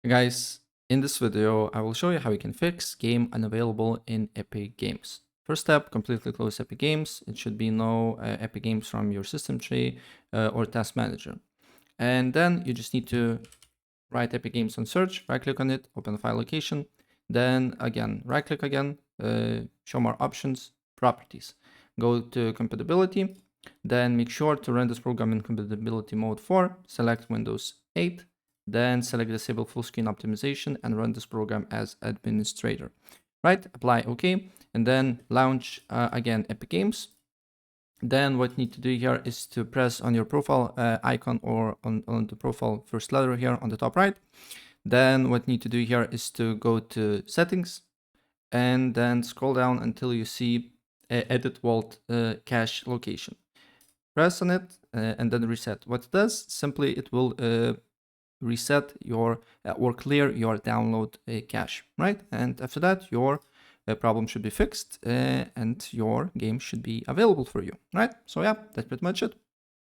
Guys, in this video, I will show you how you can fix game unavailable in Epic Games. First step, completely close Epic Games. It should be no Epic Games from your system tree or task manager. And then you just need to write Epic Games on search, right click on it, open the file location. Then again, right click again, show more options, properties. Go to compatibility, then make sure to run this program in compatibility mode 4, select Windows 8, then select disable full screen optimization and run this program as administrator. Right, apply OK, and then launch again Epic Games. Then what you need to do here is to press on your profile icon or on the profile first letter here on the top right. Then what you need to do here is to go to settings and then scroll down until you see edit vault cache location. Press on it and then reset. What it does, simply it will reset your or clear your download cache, right? And after that, your problem should be fixed and your game should be available for you, right? So yeah, that's pretty much it.